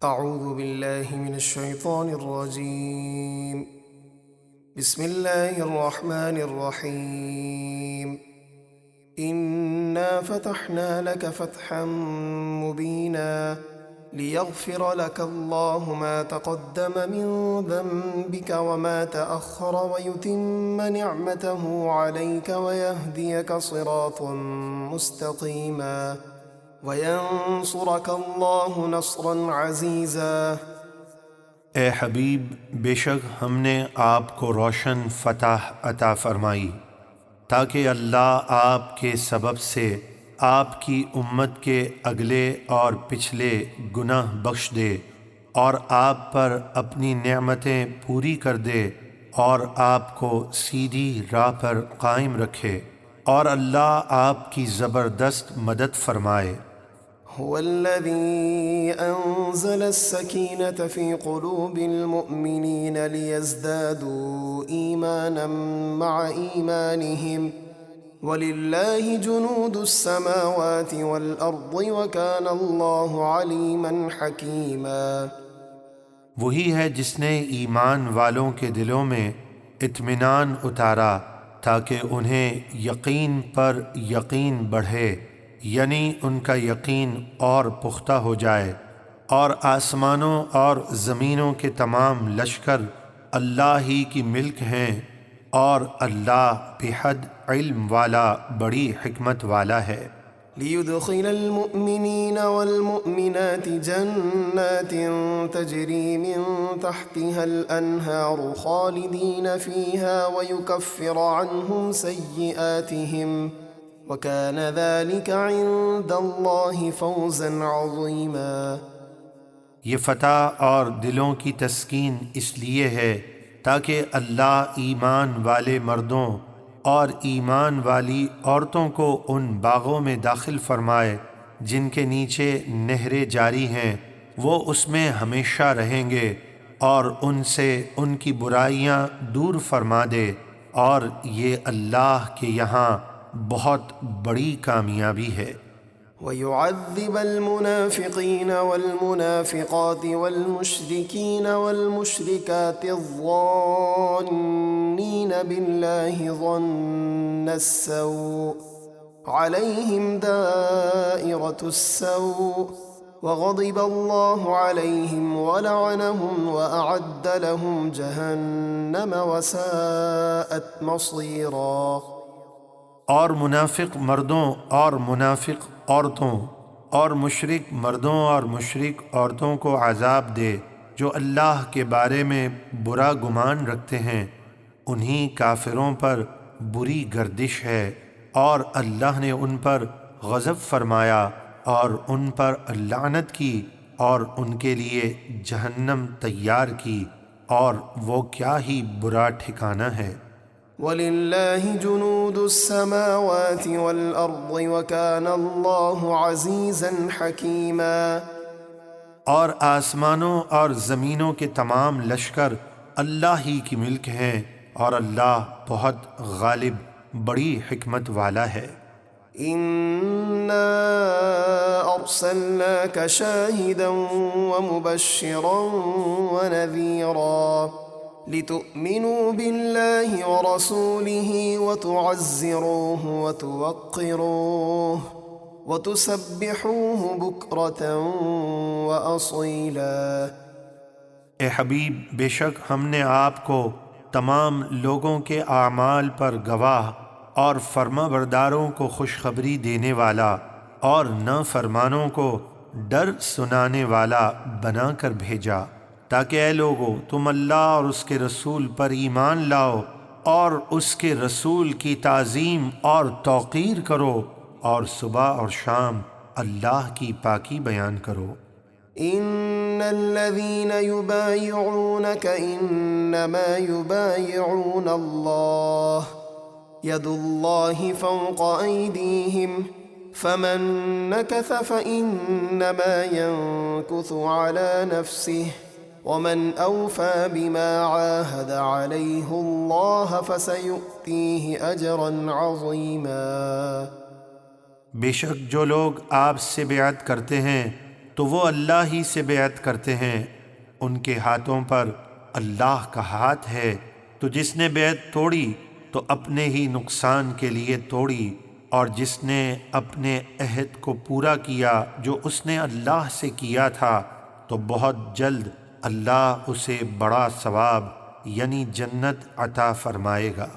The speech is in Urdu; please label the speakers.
Speaker 1: أعوذ بالله من الشيطان الرجيم. بسم الله الرحمن الرحيم. إنا فتحنا لك فتحا مبينا ليغفر لك الله ما تقدم من ذنبك وما تأخر ويتم نعمته عليك ويهديك صراطا مستقيما وَيَنصُرَكَ اللَّهُ نَصْرًا عَزِيزًا۔
Speaker 2: اے حبیب، بے شک ہم نے آپ کو روشن فتح عطا فرمائی تاکہ اللہ آپ کے سبب سے آپ کی امت کے اگلے اور پچھلے گناہ بخش دے اور آپ پر اپنی نعمتیں پوری کر دے اور آپ کو سیدھی راہ پر قائم رکھے، اور اللہ آپ کی زبردست مدد فرمائے۔
Speaker 1: هو الذي أنزل السكينة في قلوب المؤمنين ليزدادوا إيمانا مع إيمانهم ولله جنود السماوات والأرض وكان الله عليما حكيما۔
Speaker 2: وہی ہے جس نے ایمان والوں کے دلوں میں اطمینان اتارا تاکہ انہیں یقین پر یقین بڑھے، یعنی ان کا یقین اور پختہ ہو جائے، اور آسمانوں اور زمینوں کے تمام لشکر اللہ ہی کی ملک ہیں، اور اللہ بے حد علم والا، بڑی حکمت والا ہے۔
Speaker 1: ليدخل المؤمنين والمؤمنات جنات تجري من تحتها الأنهار خالدين فيها ويكفر عنهم سيئاتهم وكان ذلك عند الله فوزا عظيما۔
Speaker 2: یہ فتح اور دلوں کی تسکین اس لیے ہے تاکہ اللہ ایمان والے مردوں اور ایمان والی عورتوں کو ان باغوں میں داخل فرمائے جن کے نیچے نہریں جاری ہیں، وہ اس میں ہمیشہ رہیں گے، اور ان سے ان کی برائیاں دور فرما دے، اور یہ اللہ کے یہاں بہت بڑی کامیابی ہے۔
Speaker 1: وَيُعَذِّبَ الْمُنَافِقِينَ وَالْمُنَافِقَاتِ وَالْمُشْرِكِينَ وَالْمُشْرِكَاتِ الظَّانِّينَ بِاللَّهِ ظَنَّ السَّوْءِ عَلَيْهِمْ دَائِرَةُ السَّوْءِ وَغَضِبَ اللَّهُ عَلَيْهِمْ وَلَعَنَهُمْ وَأَعَدَّ لَهُمْ جَهَنَّمَ وَسَاءَتْ مَصِيرًا۔
Speaker 2: اور منافق مردوں اور منافق عورتوں اور مشرک مردوں اور مشرک عورتوں کو عذاب دے جو اللہ کے بارے میں برا گمان رکھتے ہیں، انہی کافروں پر بری گردش ہے، اور اللہ نے ان پر غضب فرمایا اور ان پر لعنت کی اور ان کے لیے جہنم تیار کی، اور وہ کیا ہی برا ٹھکانہ ہے۔
Speaker 1: وَلِلَّهِ جُنُودُ السَّمَاوَاتِ وَالْأَرْضِ وَكَانَ اللَّهُ عَزِيزًا حَكِيمًا۔
Speaker 2: اور آسمانوں اور زمینوں کے تمام لشکر اللہ ہی کی ملک ہیں، اور اللہ بہت غالب، بڑی حکمت والا ہے۔
Speaker 1: إِنَّا أَرْسَلْنَاكَ شَاهِدًا وَمُبَشِّرًا وَنَذِيرًا لِتُؤْمِنُوا بِاللَّهِ وَرَسُولِهِ وَتُعَزِّرُوهُ وَتُوَقِّرُوهُ وَتُسَبِّحُوهُ بُكْرَةً وَأَصِيلًا۔
Speaker 2: اے حبیب، بے شک ہم نے آپ کو تمام لوگوں کے اعمال پر گواہ اور فرما برداروں کو خوشخبری دینے والا اور نافرمانوں کو ڈر سنانے والا بنا کر بھیجا، تاکہ اے لوگو تم اللہ اور اس کے رسول پر ایمان لاؤ اور اس کے رسول کی تعظیم اور توقیر کرو، اور صبح اور شام اللہ کی پاکی بیان کرو۔
Speaker 1: ان الذين يبايعونك انما يبايعون الله يد الله فوق ايديهم فمن نكث فانما ينكث على نفسه ومن اوفى بما عاهد عليه الله فسيؤتيه اجرا عظيما۔
Speaker 2: بے شک جو لوگ آپ سے بیعت کرتے ہیں تو وہ اللہ ہی سے بیعت کرتے ہیں، ان کے ہاتھوں پر اللہ کا ہاتھ ہے، تو جس نے بیعت توڑی تو اپنے ہی نقصان کے لیے توڑی، اور جس نے اپنے عہد کو پورا کیا جو اس نے اللہ سے کیا تھا تو بہت جلد اللہ اسے بڑا ثواب یعنی جنت عطا فرمائے گا۔